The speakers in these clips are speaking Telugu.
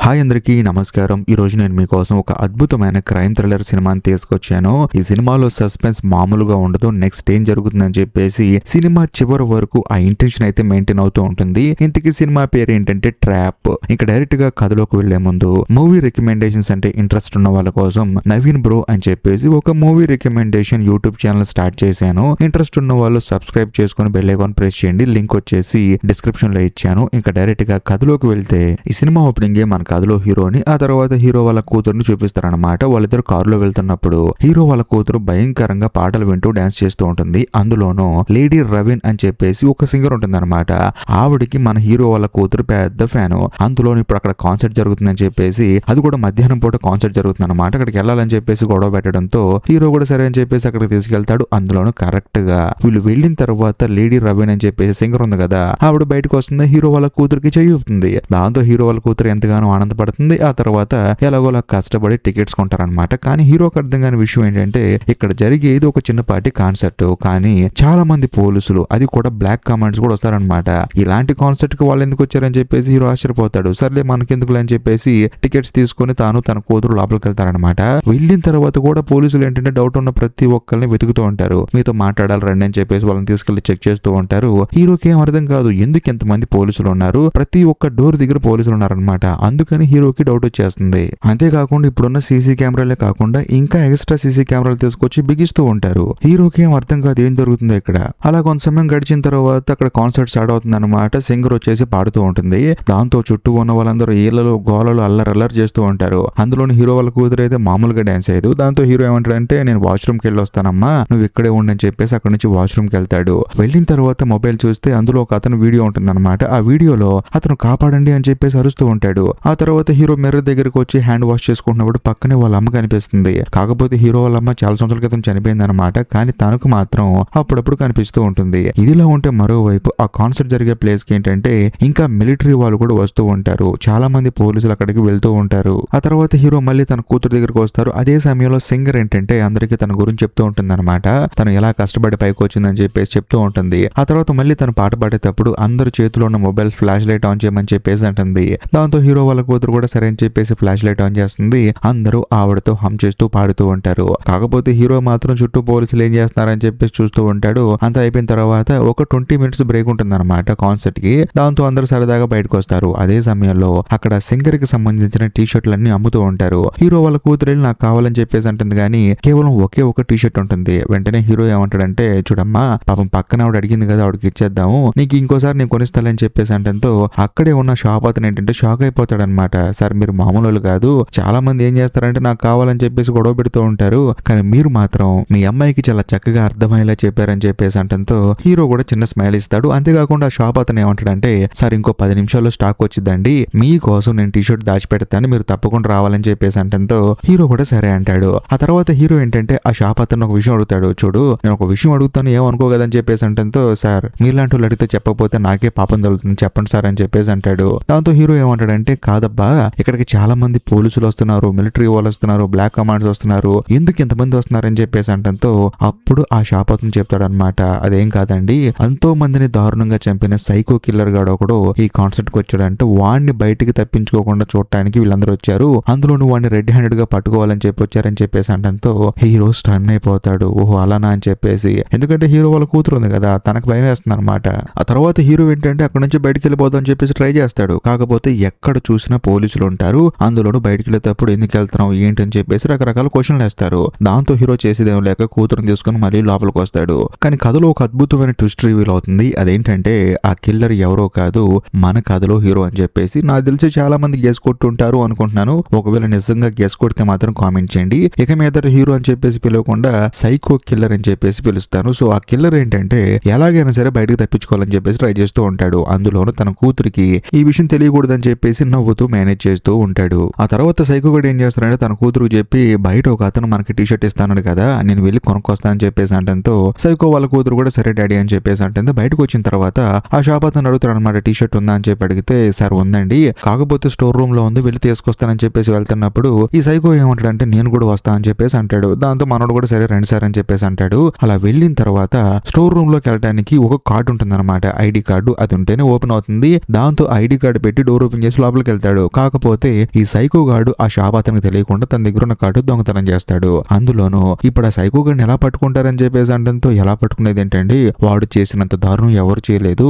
హాయ్ అందరికీ నమస్కారం. ఈ రోజు నేను మీకోసం ఒక అద్భుతమైన క్రైమ్ థ్రిల్లర్ సినిమాని తీసుకొచ్చాను. ఈ సినిమాలో సస్పెన్స్ మామూలుగా ఉండదు. నెక్స్ట్ ఏం జరుగుతుందని చెప్పేసి సినిమా చివరి వరకు ఆ ఇంటెన్షన్ అయితే మెయింటైన్ అవుతూ ఉంటుంది. ఇంతకీ సినిమా పేరు ఏంటంటే ట్రాప్. ఇంకా డైరెక్ట్ గా కథలోకి వెళ్లే ముందు మూవీ రికమెండేషన్స్ అంటే ఇంట్రెస్ట్ ఉన్న వాళ్ళ కోసం నవీన్ బ్రో అని చెప్పేసి ఒక movie recommendation YouTube channel start చేశాను. ఇంట్రెస్ట్ ఉన్న వాళ్ళు సబ్స్క్రైబ్ చేసుకుని బెల్ ఐకాన్ ప్రెస్ చేయండి. లింక్ వచ్చేసి డిస్క్రిప్షన్ లో ఇచ్చాను. ఇంకా డైరెక్ట్ గా కథలోకి వెళ్తే ఈ సినిమా ఓపెనింగ్ మన కథలో హీరోని ఆ తర్వాత హీరో వాళ్ళ కూతురుని చూపిస్తారనమాట. వాళ్ళిద్దరు కారులో వెళ్తున్నప్పుడు హీరో వాళ్ళ కూతురు భయంకరంగా పాటలు వింటూ డాన్స్ చేస్తూ ఉంటుంది. అందులోనూ లేడీ రవిన్ అని చెప్పేసి ఒక సింగర్ ఉంటుంది అనమాట. ఆవిడికి మన హీరో వాళ్ళ కూతురు పెద్ద ఫ్యాను. అందులో ఇప్పుడు అక్కడ కాన్సర్ట్ జరుగుతుందని చెప్పేసి, అది కూడా మధ్యాహ్నం పూట కాన్సర్ట్ జరుగుతుంది అనమాట. అక్కడికి వెళ్ళాలని చెప్పేసి గొడవ పెట్టడంతో హీరో కూడా సరే అని చెప్పేసి అక్కడికి తీసుకెళ్తాడు. అందులోనూ కరెక్ట్ గా వీళ్ళు వెళ్ళిన తర్వాత లేడీ రవిన్ అని చెప్పేసి సింగర్ ఉంది కదా, ఆవిడ బయటకు వస్తుంది. హీరో వాళ్ళ కూతురికి చేయూపుతుంది. దాంతో హీరో వాళ్ళ కూతురు ఎంతగానో ఆనందపడుతుంది. ఆ తర్వాత ఎలాగోలా కష్టపడి టికెట్స్ కొంటారనమాట. కానీ హీరోకి అర్థం కాని విషయం ఏంటంటే ఇక్కడ జరిగేది ఒక చిన్నపాటి కాన్సర్ట్, కానీ చాలా మంది పోలీసులు, అది కూడా బ్లాక్ కమాండ్స్ కూడా వస్తారనమాట. ఇలాంటి కాన్సర్ట్ కి వాళ్ళు ఎందుకు వచ్చారని చెప్పేసి హీరో ఆశ్చర్యపోతాడు. సర్లే మనకెందుకు అని చెప్పేసి టికెట్స్ తీసుకుని తాను తన కూతురు లోపలికి వెళ్తారనమాట. వెళ్ళిన తర్వాత కూడా పోలీసులు ఏంటంటే డౌట్ ఉన్న ప్రతి ఒక్కరిని వెతుకుతూ ఉంటారు. మీతో మాట్లాడాలి రండి అని చెప్పేసి వాళ్ళని తీసుకెళ్లి చెక్ చేస్తూ ఉంటారు. హీరోకి ఏం అర్థం కాదు, ఎందుకు ఎంతమంది పోలీసులు ఉన్నారు, ప్రతి ఒక్క డోర్ దగ్గర పోలీసులు ఉన్నారనమాట. అందుకని హీరోకి డౌట్ వచ్చేస్తుంది. అంతేకాకుండా ఇప్పుడున్న సీసీ కెమెరాలే కాకుండా ఇంకా ఎక్స్ట్రా సీసీ కెమెరాలు తీసుకొచ్చి బిగిస్తూ ఉంటారు. హీరోకి ఏం అర్థం కాదు ఏం జరుగుతుందో ఇక్కడ. అలా కొంత సమయం గడిచిన తర్వాత అక్కడ కాన్సర్ట్ స్టార్ట్ అవుతుంది అనమాట. సింగర్ వచ్చేసి పాడుతూ ఉంటుంది. దాంతో చుట్టూ ఉన్న వాళ్ళందరూ ఈళ్ళలో గోలలో అల్లరి చేస్తూ ఉంటారు. అందులోని హీరో వాళ్ళ కూతురు అయితే మామూలుగా డాన్స్ అయ్యేది. దాంతో హీరో ఏమంటాడంటే నేను వాష్రూమ్ కి వెళ్ళి వస్తానమ్మా, నువ్వు ఇక్కడే ఉండని చెప్పేసి అక్కడ నుంచి వాష్రూమ్ కి వెళ్తాడు. వెళ్ళిన తర్వాత మొబైల్ చూస్తే అందులో ఒక అతను వీడియో ఉంటుంది అనమాట. ఆ వీడియోలో అతను కాపాడండి అని చెప్పేసి అరుస్తూ ఉంటాడు. ఆ తర్వాత హీరో మిర్రర్ దగ్గరకు వచ్చి హ్యాండ్ వాష్ చేసుకుంటున్నప్పుడు పక్కనే వాళ్ళ అమ్మ కనిపిస్తుంది. కాకపోతే హీరో వాళ్ళ అమ్మ చాలా సంవత్సరాల క్రితం చనిపోయింది అనమాట. కానీ తనకు మాత్రం అప్పుడప్పుడు కనిపిస్తూ ఉంటుంది. ఇదిలా ఉంటే మరోవైపు ఆ కాన్సర్ట్ జరిగే ప్లేస్ కి ఏంటంటే ఇంకా మిలిటరీ వాళ్ళు కూడా వస్తూ ఉంటారు. చాలా మంది పోలీసులు అక్కడికి వెళ్తూ ఉంటారు. ఆ తర్వాత హీరో మళ్ళీ తన కూతురు దగ్గరకు వస్తారు. అదే సమయంలో సింగర్ ఏంటంటే అందరికీ తన గురించి చెప్తూ ఉంటుంది అనమాట. తను ఎలా కష్టపడి పైకి వచ్చిందని చెప్పేసి చెప్తూ ఉంటుంది. ఆ తర్వాత మళ్ళీ తను పాట పాడేటప్పుడు అందరి చేతిలో ఉన్న మొబైల్ ఫ్లాష్ లైట్ ఆన్ చేయమని చెప్పేసి అంటుంది. దాంతో హీరో వాళ్ళ కూతురు కూడా సరే అని చెప్పేసి ఫ్లాష్ లైట్ ఆన్ చేస్తుంది. అందరూ ఆవిడతో హమ్ చేస్తూ పాడుతూ ఉంటారు. కాకపోతే హీరో మాత్రం చుట్టూ పోలీసులు ఏం చేస్తున్నారని చెప్పేసి చూస్తూ ఉంటాడు. అంతా అయిపోయిన తర్వాత ఒక 20 మినిట్స్ బ్రేక్ ఉంటుంది అనమాట కాన్సర్ట్ కి. దాంతో అందరూ సరదాగా బయటకు వస్తారు. అదే సమయంలో అక్కడ సింగర్ కి సంబంధించిన టీ షర్ట్లన్నీ అమ్ముతూ ఉంటారు. హీరో వాళ్ళ కూతురు నాకు కావాలని చెప్పేసి అంటుంది, కానీ కేవలం ఒకే ఒక టీ షర్ట్ ఉంటుంది. వెంటనే హీరో ఏమంటాడంటే చూడమ్మా, పాపం పక్కన ఆవిడ అడిగింది కదా, ఆవిడకి ఇచ్చేద్దాము, నీకు ఇంకోసారి నేను కొనిస్తానని చెప్పేసి అంటంతో అక్కడే ఉన్న షాప్ అతను ఏంటంటే షాక్ అయిపోతాడు అనమాట. సార్ మీరు మామూలు కాదు, చాలా మంది ఏం చేస్తారంటే నాకు కావాలని చెప్పేసి గొడవ పెడుతూ ఉంటారు, కానీ మీరు మాత్రం మీ అమ్మాయికి చాలా చక్కగా అర్థమయ్యేలా చెప్పారని చెప్పేసి అంటంతో హీరో కూడా చిన్న స్మైల్ ఇస్తాడు. అంతేకాకుండా షాప్ అతను ఏమంటాడంటే సార్ ఇంకో 10 నిమిషాల్లో స్టాక్ వచ్చిందండి, మీకోసం నేను టీ షర్ట్ దాచిపెడతాను, మీరు తప్పకుండా రావాలని చెప్పేసి అంటంతో హీరో కూడా సరే అంటాడు. ఆ తర్వాత హీరో ఏంటంటే ఆ షాప్ అతను ఒక విషయం అడుగుతాడు. చూడు నేను ఒక విషయం అడుగుతాను ఏమనుకో కదని చెప్పేసి అంటంతో సార్ మీలాంటి వాళ్ళు అడిగితే చెప్పకపోతే నాకే పాపం తగులుతుంది, చెప్పండి సార్ అని చెప్పేసి అంటాడు. దాంతో హీరో ఏమంటాడంటే కాదబ్బా, ఇక్కడికి చాలా మంది పోలీసులు వస్తున్నారు, మిలిటరీ వాళ్ళు వస్తున్నారు, బ్లాక్ కమాండ్స్ వస్తున్నారు, ఎందుకు ఇంతమంది వస్తున్నారని చెప్పేసి అంటంతో అప్పుడు ఆ షాప్ అతను చెప్తాడు అనమాట, అదేం కాదండి, ఎంతో మందిని దారుణంగా చంపిన సైకో కిల్లర్ గాడు ఒకడు ఈ కాన్సర్ట్ కి వచ్చాడంటే వాడిని బయటికి తప్పించుకోకుండా చూడటానికి వీళ్ళందరూ వచ్చారు, అందులోనూ వాడిని రెడ్ హ్యాండెడ్ గా పట్టుకోవాలని చెప్పి వచ్చారని చెప్పేసి అంటంతో హీరో స్టన్ అయిపోతాడు. ఓహో అలానా అని చెప్పేసి, ఎందుకంటే హీరో వాళ్ళ కూతురు ఉంది కదా, తనకు భయం వేస్తుంది అనమాట. ఆ తర్వాత హీరో ఏంటంటే అక్కడ నుంచి బయటికి వెళ్ళిపోదాం అని చెప్పేసి ట్రై చేస్తాడు. కాకపోతే ఎక్కడ చూసినా పోలీసులు ఉంటారు. అందులోనూ బయటికి వెళ్ళేటప్పుడు ఎందుకు వెళ్తున్నావు ఏంటి అని చెప్పేసి రకరకాల క్వశ్చన్లు వేస్తారు. దాంతో హీరో చేసేదేం లేక కూతురుని తీసుకుని మళ్ళీ లోపలికి వస్తాడు. కానీ కథలో ఒక అద్భుతమైన ట్విస్ట్ రివీల్ అవుతుంది. అదేంటంటే ఆ కిల్లర్ ఎవరో కాదు, మన కథలో హీరో అని చెప్పేసి నాకు తెలిసి చాలా మంది గెస్ కొట్టుంటారు అనుకుంటున్నాను. ఒకవేళ నిజంగా గెస్ కొడితే మాత్రం కామెంట్ చేయండి. ఇక మీద హీరో అని చెప్పేసి పిలవకుండా సైకో కిల్లర్ అని చెప్పేసి పిలుస్తాను. సో ఆ కిల్లర్ ఏంటంటే ఎలాగైనా సరే బయటకు తప్పించుకోవాలని చెప్పేసి ట్రై చేస్తూ ఉంటాడు. అందులోనూ తన కూతురికి ఈ విషయం తెలియకూడదని చెప్పేసి నవ్వుతూ మేనేజ్ చేస్తూ ఉంటాడు. ఆ తర్వాత సైకో గడు ఏం చేస్తాడంటే తన కూతురు చెప్పి బయట ఒక అతను మనకి టీ షర్ట్ ఇస్తాను కదా, నేను వెళ్ళి కొనుక్కొస్తానని చెప్పేసి అంటంతో సైకో వాళ్ళ కూతురు కూడా సరే డాడీ అని చెప్పేసి అంటే బయటకు వచ్చిన తర్వాత ఆ షాప్ అతను అడుగుతాడు అనమాట, టీ షర్ట్ ఉందా అని చెప్పి అడిగితే సార్ ఉందండి, కాకపోతే స్టోర్ రూమ్ లో ఉంది, వెళ్ళి తీసుకొస్తానని చెప్పేసి వెళ్తున్నప్పుడు ఈ సైకో ఏమంటాడంటే నేను కూడా వస్తా అని చెప్పేసి అంటాడు. దాంతో మనోడు కూడా సరే రండి సార్ అని చెప్పేసి అంటాడు. అలా వెళ్ళిన తర్వాత స్టోర్ రూమ్ లోకి వెళ్ళడానికి ఒక కార్డు ఉంటుంది అనమాట, ఐడి కార్డు, అది ఉంటేనే ఓపెన్ అవుతుంది. దాంతో ఐడి కార్డు పెట్టి డోర్ ఓపెన్ చేసి లోపలికి వెళ్తాడు. చేస్తాడు. కాకపోతే ఈ సైకో గాడు ఆ షాప్ అతనికి తెలియకుండా తన దగ్గర ఉన్న కార్డు దొంగతనం చేస్తాడు. అందులోనూ ఇప్పుడు ఆ సైకో గాడిని ఎలా పట్టుకుంటారని చెప్పేసి అంటంతో ఎలా పట్టుకునేది ఏంటండి, వాడు చేసినంత దారుణం ఎవరు చేయలేదు.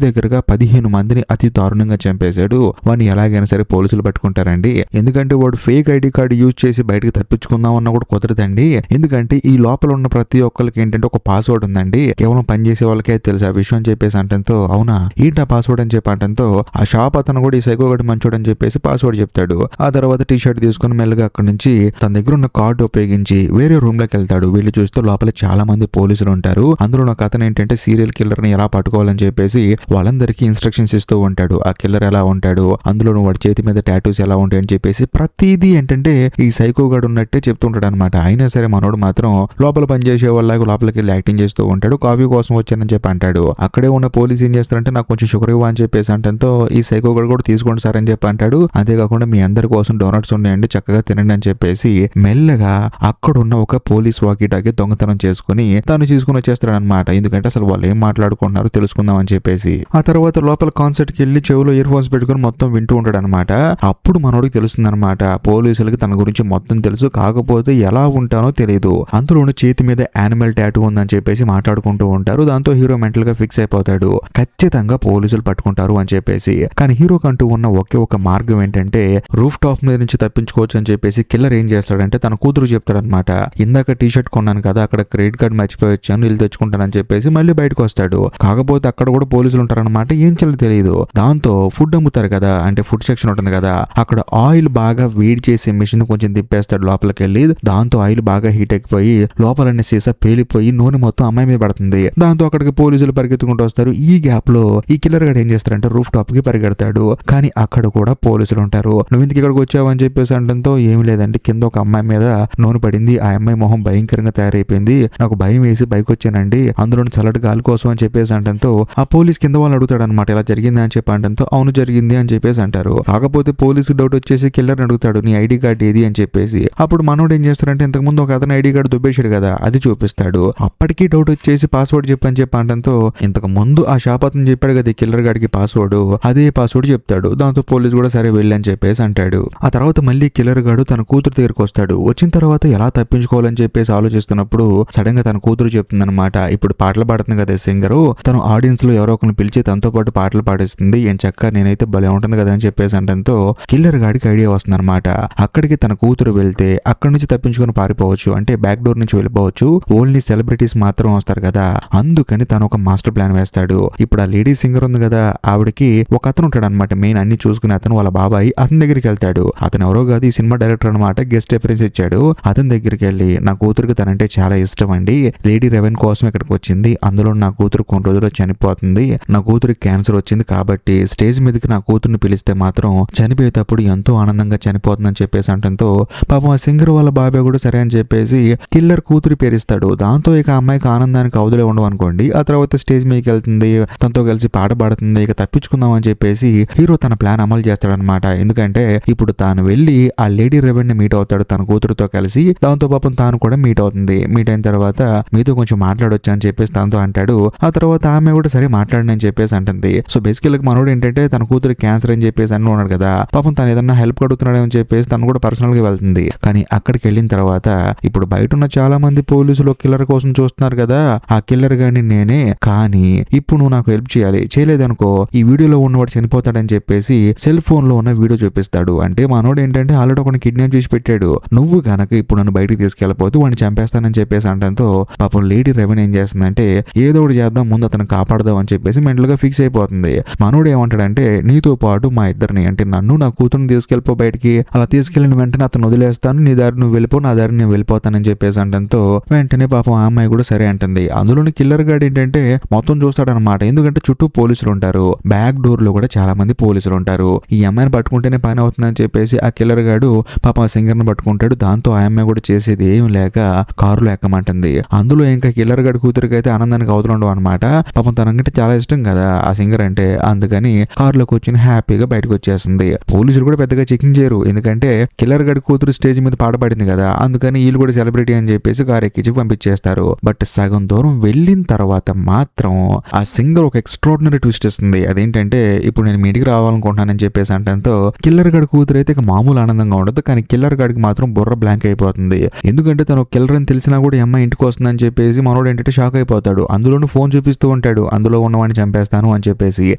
దగ్గరగా 15 మందిని అతి దారుణంగా చంపేశాడు. వాడిని ఎలాగైనా సరే పోలీసులు పట్టుకుంటారండి. ఎందుకంటే వాడు ఫేక్ ఐడి కార్డు యూజ్ చేసి బయటకు తప్పించుకుందామన్నా కూడా కుదరదండి. ఎందుకంటే ఈ లోపల ఉన్న ప్రతి ఒక్కరికి ఏంటంటే ఒక పాస్వర్డ్ ఉందండి. కేవలం పనిచేసే వాళ్ళకే తెలుసు ఆ విషయం అని చెప్పేసి అంటంతో, అవునా ఏంటి ఆ పాస్వర్డ్ అని చెప్పి అంటంతో ఆ షాప్ అతను కూడా ఈ సైకో గడి మంచోడు అని చెప్పేసి పాస్వర్డ్ చెప్తాడు. ఆ తర్వాత టీ షర్ట్ తీసుకుని మెల్లగా అక్కడి నుంచి తన దగ్గర ఉన్న కార్డు ఉపయోగించి వేరే రూమ్ లోకి వెళ్తాడు. వీళ్ళు చూస్తూ లోపల చాలా మంది పోలీసులు ఉంటారు. అందులో ఒక అతను ఏంటంటే సీరియల్ కిల్లర్ ని ఎలా పట్టుకోవాలని చెప్పేసి వాళ్ళందరికీ ఇన్స్ట్రక్షన్స్ ఇస్తూ ఉంటాడు. ఆ కిల్లర్ ఎలా ఉంటాడు, అందులో వాడి చేతి మీద టాటూస్ ఎలా ఉంటాయని చెప్పేసి ప్రతిదీ ఏంటంటే ఈ సైకో గడు ఉన్నట్టే చెప్తుంటాడు అనమాట. అయినా సరే మనోడు మాత్రం లోపల పనిచేసే వాళ్ళగా లోపలికి వెళ్ళి యాక్టింగ్ చేస్తూ ఉంటాడు. కాఫీ కోసం వచ్చానని చెప్పి అంటాడు. అక్కడే ఉన్న పోలీస్ ఏం చేస్తారంటే నాకు కొంచెం షుగర్ ఇవ్వ అని చెప్పేసి అంటంతో ఈ సైకో గడు కూడా తీసుకోండి సార్ అని చెప్పి అంటాడు. అంతేకాకుండా మీ అందరి కోసం డోనట్స్ ఉన్నాయండి, చక్కగా తినండి అని చెప్పేసి మెల్లగా అక్కడున్న ఒక పోలీస్ వాకీటాకి దొంగతనం చేసుకుని తను తీసుకుని వచ్చేస్తాడు అనమాట. ఎందుకంటే అసలు వాళ్ళు ఏం మాట్లాడుకుంటున్నారో తెలుసుకుందాం అని చెప్పేసి. ఆ తర్వాత లోపల కాన్సర్ట్ కి వెళ్ళి చెవులో ఇయర్ ఫోన్స్ పెట్టుకుని మొత్తం వింటూ ఉంటాడు అనమాట. అప్పుడు మనోడికి తెలుస్తుంది అనమాట, పోలీసులకి తన గురించి మొత్తం తెలుసు, కాకపోతే ఎలా ఉంటానో తెలియదు. అందులోనూ చేతి మీద యానిమల్ టాటూ ఉందని చెప్పేసి మాట్లాడుకుంటూ ఉంటారు. దాంతో హీరో మెంటల్ గా ఫిక్స్ అయిపోతాడు, ఖచ్చితంగా పోలీసులు పట్టుకుంటారు అని చెప్పేసి. కానీ హీరోకి అంటూ ఉన్న ఒకే ఒక మార్గం ఏంటంటే రూఫ్ టాప్ మీద నుంచి తప్పించుకోవచ్చు అని చెప్పేసి కిల్లర్ ఏం చేస్తాడంటే తన కూతురు చెప్తాడనమాట, ఇందాక టీ షర్ట్ కొన్నాను కదా, అక్కడ క్రెడిట్ కార్డ్ మర్చిపోయి వచ్చాను, ఇల్లు తెచ్చుకుంటానని చెప్పేసి మళ్ళీ బయటకు వస్తాడు. కాకపోతే అక్కడ కూడా పోలీసులు ఉంటారనమాట. ఏం చేయాలో తెలియదు. దాంతో ఫుడ్ అమ్ముతారు కదా, అంటే ఫుడ్ సెక్షన్ ఉంటుంది కదా, అక్కడ ఆయిల్ బాగా వేడి చేసే మిషన్ కొంచెం తిప్పేస్తాడు లోపలికి వెళ్ళి. దాంతో ఆయిల్ బాగా హీట్ ఎక్కిపోయి లోపలనే సీసా పేలిపోయి నూనె మొత్తం అమ్మాయి మీద పడుతుంది. దాంతో అక్కడికి పోలీసులు పరిగెత్తుకుంటూ వస్తారు. ఈ గ్యాప్ లో ఈ కిల్లర్ గడు ఏం చేస్తారంటే రూఫ్ టాప్ కి పరిగెడతాడు. కానీ అక్కడ కూడా పోలీసులు ఉంటారు. నువ్వు ఇంటికి ఇక్కడికి వచ్చావు అని చెప్పేసి అంటంతో ఏమి లేదండి, కింద ఒక అమ్మాయి మీద నూనె పడింది, ఆ అమ్మాయి మొహం భయంకరంగా తయారైపోయింది, నాకు భయం వేసి బైక్ వచ్చానండి, అందులో చల్లటి గాలి కోసం అని చెప్పేసి అంటంతో ఆ పోలీస్ కింద వాళ్ళు అడుగుతాడు అనమాట, ఇలా జరిగింది అని చెప్పి అంటంతో అవును జరిగింది అని చెప్పేసి అంటారు. కాకపోతే పోలీసు డౌట్ వచ్చేసి కిల్లర్ అడుగుతాడు నీ ఐడి కార్డ్ ఏది అని చెప్పేసి. అప్పుడు మనోడు ఏం చేస్తాడంటే ఇంతకు ముందు ఒక అతను ఐడి కార్డు దుబ్బేశాడు కదా, అది చూపిస్తాడు. అప్పటికీ డౌట్ వచ్చేసి పాస్వర్డ్ చెప్పని చెప్పి అంటంతో ఇంతకు ముందు ఆ షాప్ అతను చెప్పాడు కదా కిల్లర్ గాడికి పాస్వర్డ్, అదే పాస్వర్డ్ చెప్తాడు. దాంతో పోలీసు కూడా సరే వెళ్ళని చెప్పేసి అంటాడు. ఆ తర్వాత మళ్ళీ కిల్లర్ గాడు తన కూతురు దగ్గరకు వస్తాడు. వచ్చిన తర్వాత ఎలా తప్పించుకోవాలని చెప్పేసి ఆలోచిస్తున్నప్పుడు సడన్ గా తన కూతురు చెప్తుంది అనమాట, ఇప్పుడు పాటలు పాడుతుంది కదా సింగరు, తను ఆడియన్స్ లో ఎవరో ఒకరిని పిలిచి తనతో పాటు పాటలు పాడిస్తుంది, ఏం చక్క నేనైతే భలే ఉంటుంది కదా అని చెప్పేసి అంటంతో కిల్లర్ గాడికి ఐడియా వస్తుంది అనమాట. అక్కడికి తన కూతురు వెళ్తే అక్కడి నుంచి తప్పించుకొని పారిపోవచ్చు, అంటే బ్యాక్ డోర్ నుంచి వెళ్ళిపోవచ్చు, ఓన్లీ సెలబ్రిటీస్ మాత్రం వస్తారు కదా, అందుకని తను ఒక మాస్టర్ ప్లాన్ వేస్తాడు. ఇప్పుడు ఆ లేడీ సింగర్ ఉంది కదా, ఆవిడకి ఒక అతను ఉంటాడు అనమాట, మెయిన్ అన్ని చూసుకునే అతను, వాళ్ళ బాబాయ్ అతని దగ్గరికి వెళ్తాడు. అతను ఎవరో కాదు, ఈ సినిమా డైరెక్టర్ అనమాట, గెస్ట్ రిఫరెన్స్ ఇచ్చాడు. అతని దగ్గరికి వెళ్ళి నా కూతురికి తనంటే చాలా ఇష్టం అండి, లేడీ రెవెన్ కోసం ఇక్కడికి వచ్చింది, అందులో నా కూతురు కొన్ని రోజుల్లో చనిపోతుంది, నా కూతురికి క్యాన్సర్ వచ్చింది కాబట్టి స్టేజ్ మీదకి నా కూతుర్ని పిలిస్తే మాత్రం చనిపోయేటప్పుడు ఎంతో ఆనందంగా చనిపోతుందని చెప్పేసి అంటంతో పాపం ఆ సింగర్ వాళ్ళ బాబాయ్ కూడా సరే అని చెప్పేసి కిల్లర్ కూతురు పేరిస్తాడు. దాంతో ఇక అమ్మాయికి ఆనందానికి అవధులే ఉండవు అనుకోండి. ఆ తర్వాత స్టేజ్ మీదకి వెళ్తుంది, తనతో కలిసి పాట పాడుతుంది, ఇక తప్పించుకుందాం అని చెప్పేసి హీరో తన ప్లాన్ అమలు చేస్తాడనమాట. ఎందుకంటే ఇప్పుడు తాను వెళ్ళి ఆ లేడీ రెవెన్ ని మీట్ అవుతాడు తన కూతురుతో కలిసి. దాంతో పాపం తాను కూడా మీట్ అవుతుంది. మీట్ అయిన తర్వాత మీతో కొంచెం మాట్లాడొచ్చు అని చెప్పేసి తనతో అంటాడు. ఆ తర్వాత ఆమె కూడా సరే మాట్లాడని అని చెప్పేసి అంటుంది. సో బేసికల్ మనోడు ఏంటంటే తన కూతురు క్యాన్సర్ అని చెప్పేసి అన్న ఉన్నాడు కదా, పాపం తను ఏదన్నా హెల్ప్ అడుగుతున్నాడు అని చెప్పేసి తను కూడా పర్సనల్ గా వెళ్తుంది. కానీ అక్కడికి వెళ్ళిన తర్వాత ఇప్పుడు బయట ఉన్న చాలా మంది పోలీసులు కిల్లర్ కోసం చూస్తున్నారు కదా, ఆ కిల్లర్ గాని నేనే, కానీ ఇప్పుడు నువ్వు నాకు హెల్ప్ చేయాలి, చేయలేదనుకో ఈ వీడియోలో ఉన్నవాడు చనిపోతాడని చెప్పేసి సెల్ ఫోన్ లో ఉన్న వీడియో చూపిస్తాడు. అంటే మనోడు ఏంటంటే ఆల్రెడీ ఒకని కిడ్నాప్ చేసి పెట్టాడు, నువ్వు గనక ఇప్పుడు నన్ను బయటికి తీసుకెళ్ళిపోతే వాడిని చంపేస్తానని చెప్పేసి అంటంతో పాపం లేడీ రెవెన్ ఏం చేస్తుందంటే ఏదో ఒకటి చేద్దాం, ముందు అతను కాపాడదాం అని చెప్పేసి మెంటల్ గా ఫిక్స్ అయిపోతుంది. మనోడు ఏమంటాడంటే నీతో పాటు మా ఇద్దరిని, అంటే నన్ను నా కూతురుని తీసుకెళ్ళిపో బయటికి, అలా తీసుకెళ్ళిన వెంటనే అతను వదిలేస్తాను, నీ దారి నువ్వు వెళ్ళిపో, నా దారి నేను వెళ్ళిపోతానని చెప్పేసి అంటంతో వెంటనే పాపం ఆ అమ్మాయి కూడా సరే అంటుంది. అందులోని కిల్లర్ గాడు ఏంటంటే మొత్తం చూస్తాడనమాట, ఎందుకంటే చుట్టూ పోలీసులు ఉంటారు, బ్యాక్ డోర్ లో కూడా చాలా మంది పోలీసులు ఉంటారు. ఈ అమ్మాయిని పట్టుకుంటేనే పని అవుతుందని చెప్పేసి ఆ కిల్లర్ గాడు పాపం ఆ సింగర్ ని పట్టుకుంటాడు. దాంతో ఆ అమ్మాయి కూడా చేసేది ఏం లేక కారులో ఎక్కమంటుంది. అందులో ఇంకా కిల్లర్ గాడి కూతురికి అయితే ఆనందానికి అవతలు ఉండవు అనమాట. పాపం తనకంటే చాలా ఇష్టం కదా ఆ సింగర్ అంటే, అందుకని కారులో కూర్చొని హ్యాపీగా బయటకు వచ్చేస్తుంది. పోలీసులు కూడా పెద్దగా చెకింగ్ చేయరు, ఎందుకంటే కిల్లర్ గాడి కూతురు స్టేజ్ మీద పాట పాడింది కదా, అందుకని వీళ్ళు కూడా సెలబ్రిటీ అని చెప్పేసి కారు ఎక్కించి పంపించేస్తారు. బట్ సగం దూరం వెళ్ళిన తర్వాత మాత్రం ఆ సింగర్ ఒక ఎక్స్ట్రాడినరీ ట్విస్ట్ ఇస్తుంది. అదేంటంటే ఇప్పుడు నేను మీ ఇంటికి రావాలనుకుంటున్నానని చెప్పేసి చెప్పేసి అంటంతో కిల్లర్ గాడి కూతురు అయితే ఇక మామూలు ఆనందంగా ఉండదు. కానీ కిల్లర్ గాడికి మాత్రం బుర్ర బ్లాంక్ అయిపోతుంది. ఎందుకంటే తను కిల్లర్ అని తెలిసినా కూడా ఈ అమ్మాయి ఇంటికి వస్తుందని చెప్పేసి మనోడు ఏంటంటే షాక్ అయిపోతాడు. అందులోనూ ఫోన్ చూపిస్తూ ఉంటాడు, అందులో ఉన్నవాడిని చంపేస్తాను అని చెప్పేసి.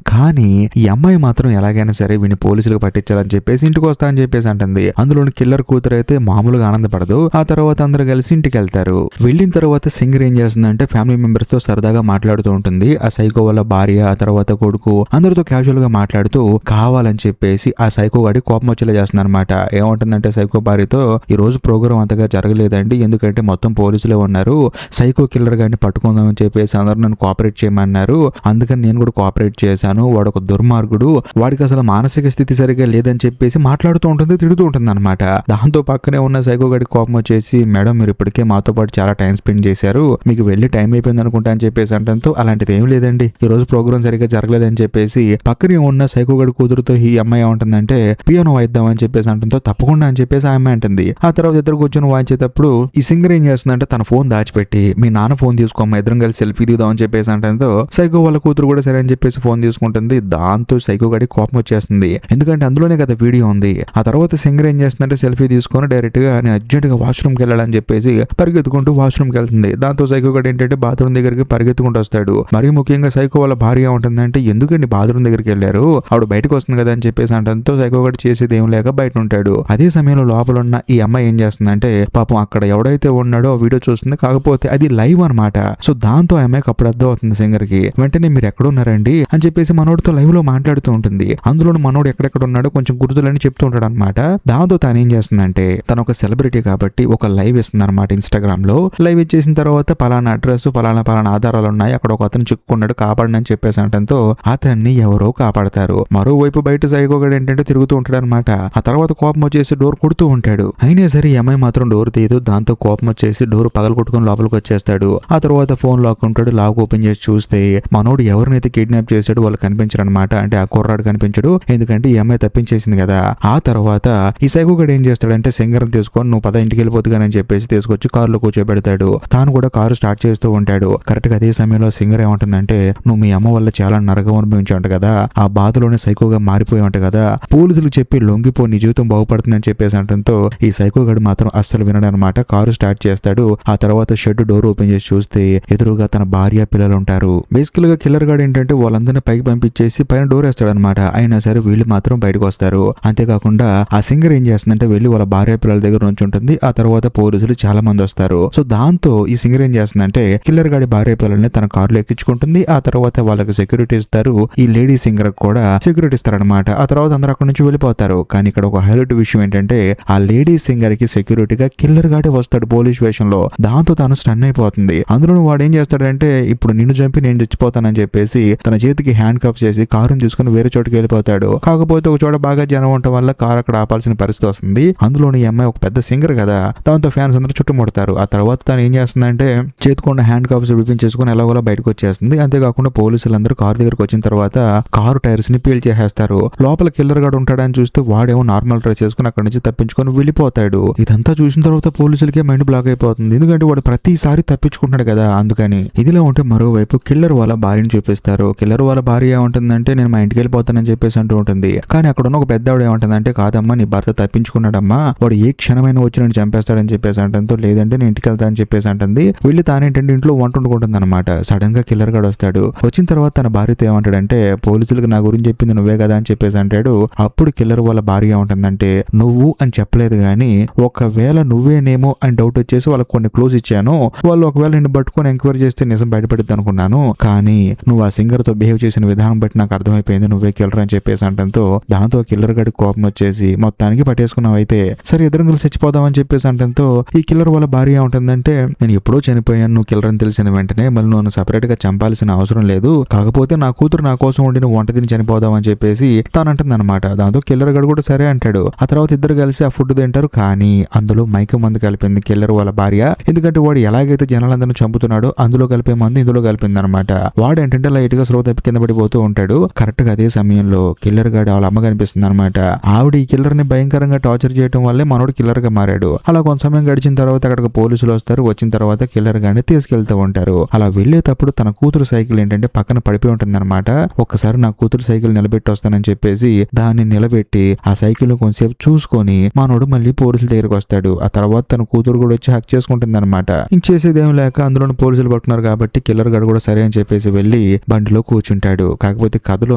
కానీ ఈ అమ్మాయి మాత్రం ఎలాగైనా సరే వీని పోలీసులకు పట్టించాలని చెప్పేసి ఇంటికి వస్తా అని చెప్పేసి అంటుంది. అందులోని కిల్లర్ కూతురు అయితే మామూలుగా ఆనందపడదు. ఆ తర్వాత అందరూ కలిసి ఇంటికి వెళ్తారు. వెళ్ళిన తర్వాత సింగర్ ఏం చేస్తుందంటే ఫ్యామిలీ మెంబర్స్ తో సరదాగా మాట్లాడుతూ ఉంటుంది. ఆ సైకో వాళ్ళ భార్య, ఆ తర్వాత కొడుకు అందరితో క్యాజువల్ గా మాట్లాడుతూ కావాలని చెప్పేసి ఆ సైకో గాడి కోపం వచ్చేలా చేస్తుంది అనమాట. ఏమంటుందంటే సైకో భార్యతో ఈ రోజు ప్రోగ్రామ్ అంతగా జరగలేదండి, ఎందుకంటే మొత్తం పోలీసులే ఉన్నారు, సైకో కిల్లర్ గాడిని పట్టుకుందామని చెప్పేసి అందరూ నన్ను కోఆపరేట్ చేయమన్నారు, అందుకని నేను కూడా కోఆపరేట్ చేశాను, వాడు ఒక దుర్మార్గుడు, వాడికి అసలు మానసిక స్థితి సరిగా లేదని చెప్పేసి మాట్లాడుతూ ఉంటుంది, తిడుతూ ఉంటుంది అనమాట. దాంతో పక్కనే ఉన్న సైకో గాడి కోపం వచ్చేసి మేడం మీరు ఇప్పటికే మాతో పాటు చాలా టైం స్పెండ్ చేశారు, మీకు వెళ్ళి టైం అయిపోయింది అనుకుంటా అని చెప్పేసి అంటంతో అలాంటిది ఏం లేదండి, ఈ రోజు ప్రోగ్రామ్ సరిగ్గా జరగలేదని చెప్పేసి పక్కనే ఉన్న సైకో గాడి కూతురుతో ఈ అమ్మాయి ఏమంటుందంటే పియానో వాయిద్దాం అని చెప్పేసి అంటంతో తప్పకుండా అని చెప్పేసి ఆ అమ్మాయి అంటుంది. ఆ తర్వాత ఇద్దరు కూర్చొని వాయించేటప్పుడు ఈ సింగర్ ఏం చేస్తుందంటే తన ఫోన్ దాచిపెట్టి మీ నాన్న ఫోన్ తీసుకోమ్మా ఇద్దరం కలిసి సెల్ఫీ దిగుదాం అని చెప్పేసి అంటంతో సైకో వాళ్ళ కూతురు కూడా సరే అని చెప్పేసి ఫోన్ తీసుకుంటుంది. దాంతో సైకో గాడి కోపం వచ్చేస్తుంది, ఎందుకంటే అందులోనే కదా వీడియో ఉంది. ఆ తర్వాత సింగర్ ఏం చేస్తుందంటే సెల్ఫీ తీసుకొని డైరెక్ట్ గా నేను అర్జెంట్ గా వాష్రూమ్కి వెళ్ళాలని చెప్పేసి పరిగెత్తుకుంటూ వాష్రూమ్కి వెళ్తుంది. దాంతో సైకో గాడు ఏంటంటే బాత్రూమ్ దగ్గరికి పరిగెత్తుకుంటూ వస్తాడు. మరి ముఖ్యంగా సైకో వాళ్ళ భార్య ఉంటుందంటే ఎందుకండి బాత్రూమ్ దగ్గరికి వెళ్ళారు, ఆవిడ బయటకు వస్తుంది కదా అని చెప్పేసి అంటంతో సైకో గాడు చేసేది ఏం లేక బయట ఉంటాడు. అదే సమయంలో లోపల ఉన్న ఈ అమ్మాయి ఏం చేస్తుందంటే పాపం అక్కడ ఎవడైతే ఉన్నాడో ఆ వీడియో చూస్తుంది, కాకపోతే అది లైవ్ అనమాట. సో దాంతో ఆ అమ్మాయికి అప్పుడు అర్థం అవుతుంది సింగర్ కి. వెంటనే మీరు ఎక్కడ ఉన్నారండి అని చెప్పేసి మనోడితో లైవ్ లో మాట్లాడుతూ ఉంటుంది. అందులో మనోడు ఎక్కడెక్కడ ఉన్నాడో కొంచెం గుర్తులని చెప్తూ ఉంటాడు అనమాట. దాంతో తాను ఏం చేస్తుందంటే తను ఒక సెలబ్రిటీ కాబట్టి ఒక లైవ్ ఇస్తుంది అనమాట ఇన్స్టాగ్రామ్ లో. లైవ్ ఇచ్చేసిన తర్వాత పలానా అడ్రస్ పలానా ఆధారాలు ఉన్నాయి, అక్కడ ఒక అతను చిక్కుకున్నాడు కాపాడని అని చెప్పేసి అంటంతో అతన్ని ఎవరో కాపాడతారు. మరోవైపు బయట సైకోగాడు ఏంటంటే తిరుగుతూ ఉంటాడు అనమాట. ఆ తర్వాత కోపం వచ్చేసి డోర్ కొడుతూ ఉంటాడు. అయినా సరే ఈ అమ్మాయి మాత్రం డోర్ తీయదు. దాంతో కోపం వచ్చేసి డోర్ పగలు కొట్టుకుని లోపలికి వచ్చేస్తాడు. ఆ తర్వాత ఫోన్ లాక్ ఉంటాడు. లాక్ ఓపెన్ చేసి చూస్తే మనోడు ఎవరినైతే కిడ్నాప్ చేశాడు వాళ్ళు కనిపించరు అనమాట. అంటే ఆ కుర్రాడు కనిపించడు, ఎందుకంటే ఈ అమ్మాయి తప్పించేసింది కదా. ఆ తర్వాత ఈ సైకోగాడు ఏం చేస్తాడంటే సింగర్ తీసుకొని నువ్వు పద ఇంటికి వెళ్ళిపోతుగానని చెప్పేసి తీసుకొచ్చి కారులో కూర్చోబెడతాడు. తాను కూడా కారు స్టార్ట్ చేస్తూ ఉంటాడు. కరెక్ట్ గా అదే సమయంలో సింగర్ ఏమంటుందంటే నువ్వు మీ అమ్మ వల్ల చాలా నరకం అనుభవించావు కదా, ఆ బాధలోనే సైకోగా మారిపోయి ఉంటా కదా, పోలీసులు చెప్పి లొంగిపో నీ జీవితం బాగుపడుతుందని చెప్పేసి అంటంతో ఈ సైకోగాడు మాత్రం అస్సలు వినడు అనమాట. కారు స్టార్ట్ చేస్తాడు. ఆ తర్వాత షెడ్ డోర్ ఓపెన్ చేసి చూస్తే ఎదురుగా తన భార్య పిల్లలు ఉంటారు. బేసికల్ గా కిల్లర్ గాడు ఏంటంటే వాళ్ళందరినీ పైకి పంపించేసి పైన డోర్ వేస్తాడు అనమాట. అయినా సరే వీళ్ళు మాత్రం బయటకు వస్తారు. అంతేకాకుండా ఆ సింగర్ ఏం చేస్తుందంటే వెళ్ళి వాళ్ళ భార్య పిల్లల దగ్గర నుంచి ఉంటుంది. ఆ తర్వాత పోలీసులు చాలా మంది వస్తారు. సో దాంతో ఈ సింగర్ ఏం చేస్తుందంటే కిల్లర్ గాడి భార్య పిల్లల్ని తన కారులో ఎక్కించుకుంటుంది. ఆ తర్వాత వాళ్ళకి సెక్యూరిటీ ఇస్తారు. ఈ లేడీ సింగర్ కూడా సెక్యూరిటీ ఇస్తారనమాట. ఆ తర్వాత అందరూ అక్కడ నుంచి వెళ్ళిపోతారు. కానీ ఇక్కడ ఒక హైలైట్ విషయం ఏంటంటే ఆ లేడీ సింగర్ కి సెక్యూరిటీగా కిల్లర్ గాడే వస్తాడు పోలీస్ వేషంలో. దాంతో తాను స్టన్ అయిపోతుంది. అందులో వాడు ఏం చేస్తాడంటే ఇప్పుడు నిన్ను చంపి నేను చచ్చిపోతానని చెప్పేసి తన చేతికి హ్యాండ్ కప్ చేసి కారుని తీసుకుని వేరే చోటుకి వెళ్ళిపోతాడు. కాకపోతే ఒక చోట బాగా జనం ఉండటం వల్ల కారు అక్కడ ఆపాల్సిన పరిస్థితి వస్తుంది. అందులోని ఈ అమ్మాయి ఒక పెద్ద సింగర్ కదా, దాంతో ఫ్యాన్స్ అందరూ చుట్టుముడతారు. ఆ తర్వాత తను ఏం చేస్తుందంటే చేతికొన్న హ్యాండ్ కప్స్ విడిపించేసుకుని ఎలాగోలా బయటకు వచ్చేస్తుంది. అంతేకాకుండా పోలీసులందరూ కారు దగ్గరకు వచ్చిన తర్వాత కారు టైర్స్ ని పీల్ చేసేస్తారు. లోపల కిల్లర్ గాడు ఉంటాడని చూస్తే వాడేమో నార్మల్ డ్రెస్ చేసుకుని అక్కడి నుంచి తప్పించుకొని వెళ్ళిపోతాడు. ఇదంతా చూసిన తర్వాత పోలీసులకే మైండ్ బ్లాక్ అయిపోతుంది, ఎందుకంటే వాడు ప్రతిసారి తప్పించుకుంటాడు కదా. అందుకని ఇదిలో ఉంటే మరోవైపు కిల్లర్ వాళ్ళ భార్యని చూపిస్తారు. కిల్లర్ వాళ్ళ భార్య ఏమంటుందంటే నేను మా ఇంటికి వెళ్ళిపోతానని చెప్పేసి అంటూ ఉంటుంది. కానీ అక్కడ ఉన్న ఒక పెద్దవాడు ఏమంటుందంటే కాదమ్మా నీ భర్త తప్పించుకున్నాడమ్మా, వాడు ఏ క్షణమైనా వచ్చి నేను చంపేస్తాడని చెప్పేసి అంటంతో లేదంటే నేను ఇంటికి వెళ్తా అని చెప్పేసి అంటుంది. వెళ్ళి తానేంటంటే ఇంట్లో వంట వండుకుంటుంది అనమాట. సడన్ గా కిల్లర్ గాడు వస్తాడు. వచ్చిన తర్వాత తన భార్యతో ఏమంటాడంటే పోలీసులకు నా గురించి చెప్పింది నువ్వే కదా అని చెప్పేసి అంటాడు. అప్పుడు కిల్లర్ వాళ్ళ భార్య ఏమంటుందంటే నువ్వు అని చెప్పలేదు గానీ ఒకవేళ నువ్వేనేమో అని డౌట్ వచ్చేసి వాళ్ళకి కొన్ని క్లోజ్ ఇచ్చాను, వాళ్ళు ఒకవేళ నిన్ను పట్టుకొని ఎంక్వైరీ చేస్తే నిజం బయటపడుద్ది అనుకున్నాను, కానీ నువ్వు ఆ సింగర్ తో బిహేవ్ చేసిన విధానం బట్టి నాకు అర్థమైపోయింది నువ్వే కిల్లర్ అని చెప్పేసి అంటంతో దాంతో కిల్లర్ గడి కోపం వచ్చేసి మొత్తానికి పట్టేసుకున్నావు, అయితే సరే ఇద్దరం కలిసి చచ్చిపోదాం అని చెప్పేసి అంటంతో ఈ కిల్లర్ వాళ్ళ భార్య ఉంటుందంటే నేను ఎప్పుడో చనిపోయాను, నువ్వు కిల్లర్ అని తెలిసిన వెంటనే మళ్ళీ నువ్వు సపరేట్ గా చంపాల్సిన అవసరం లేదు, కాకపోతే నా కూతురు నా కోసం ఉండి నువ్వు వంట తిని చనిపోదాం అని చెప్పేసి తానంటుంది అనమాట. దాంతో కిల్లర్ గడు కూడా సరే అంటాడు. ఆ తర్వాత ఇద్దరు కలిసి ఆ ఫుడ్ తింటారు. కానీ అందులో మైకం మందు కలిపింది కిల్లర్ వాళ్ళ భార్య. ఎందుకంటే వాడు ఎలాగైతే జనాలందరినీ చంపుతున్నాడో అందులో కలిపే మందు ఇందులో కలిపింది అనమాట. వాడు ఏంటంటే లైట్ గా స్లో తప్పి కింద పడిపోతూ ఉంటాడు. కరెక్ట్ గా అదే సమయంలో కిల్లర్ గాడి వాళ్ళ అమ్మ కనిపిస్తుంది అనమాట. ఆవిడ ఈ కిల్లర్ ని భయంకరంగా టార్చర్ చేయడం వల్లే మనోడు కిల్లర్ గా మారాడు. అలా కొంత సమయం గడిచిన తర్వాత అక్కడికి పోలీసులు వస్తారు. వచ్చిన తర్వాత కిల్లర్ గాడిని తీసుకెళ్తూ ఉంటారు. అలా వెళ్లేటప్పుడు తన కూతురు సైకిల్ ఏంటంటే పక్కన పడిపోయి ఉంటుంది అనమాట. ఒక్కసారి నా కూతురు సైకిల్ నిలబెట్టి వస్తానని చెప్పేసి చెప్పేసి దాన్ని నిలబెట్టి ఆ సైకిల్ కొంచెంసేపు చూసుకొని మనోడు మళ్ళీ పోలీసుల దగ్గరికి వస్తాడు. ఆ తర్వాత తన కూతురు కూడా వచ్చి హక్ చేసుకుంటుంది అనమాట. ఇంకేసేదేం లేక అందులోని పోలీసులు పట్టుకున్నారు కాబట్టి కిల్లర్ గడు కూడా సరే అని చెప్పేసి వెళ్లి బండిలో కూర్చుంటాడు. కాకపోతే కథలో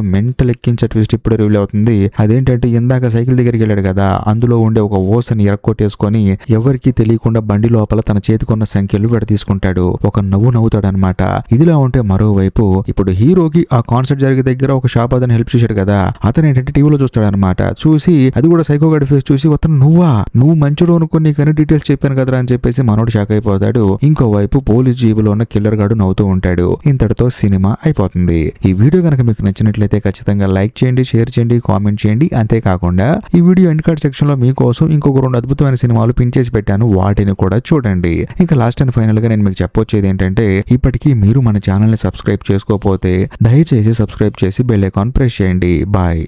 మెంటల్ ఎక్కించే ట్విస్ట్ ఇప్పుడే రివీల్ అవుతుంది. అదేంటంటే ఇందాక సైకిల్ దగ్గరికి వెళ్ళాడు కదా, అందులో ఉండే ఒక ఓసని ఎరక్కొట్టేసుకొని ఎవరికీ తెలియకుండా బండి లోపల తన చేతికున్న సంఖ్యలు విడదీసుకుంటాడు. ఒక నవ్వు నవ్వుతాడు అనమాట. ఇదిలా ఉంటే మరోవైపు ఇప్పుడు హీరోకి ఆ కాన్సర్ట్ జరిగే దగ్గర ఒక షాప్ అతను హెల్ప్ చేశాడు కదా, అతను ఏంటంటే టీవీలో చూస్తాడు అనమాట. చూసి అది కూడా సైకో గడి ఫేస్ చూసి అతను నువ్వు మంచోడు అనుకుని నీకు అన్ని డీటెయిల్స్ చెప్పాను కదరా అని చెప్పేసి మనోడు షాక్ అయిపోతాడు. ఇంకోవైపు పోలీస్ జీబులో ఉన్న కిల్లర్ గాడు నవ్వుతూ ఉంటాడు. ఇంతటితో సినిమా అయిపోతుంది. ఈ వీడియో కనుక మీకు నచ్చినట్లయితే ఖచ్చితంగా లైక్ చేయండి, షేర్ చేయండి, కామెంట్ చేయండి. అంతేకాకుండా ఈ వీడియో ఎండ్ కార్డ్ సెక్షన్ లో మీకోసం ఇంకొక 2 అద్భుతమైన సినిమాలు పిన్ చేసి పెట్టాను, వాటిని కూడా చూడండి. ఇంకా లాస్ట్ అండ్ ఫైనల్ గా నేను మీకు చెప్పొచ్చేది ఏంటంటే ఇప్పటికీ మీరు మన ఛానల్ ని సబ్స్క్రైబ్ చేసుకోకపోతే దయచేసి సబ్స్క్రైబ్ చేసి బెల్ ఐకాన్ ప్రెస్ చేయండి. బాయ్.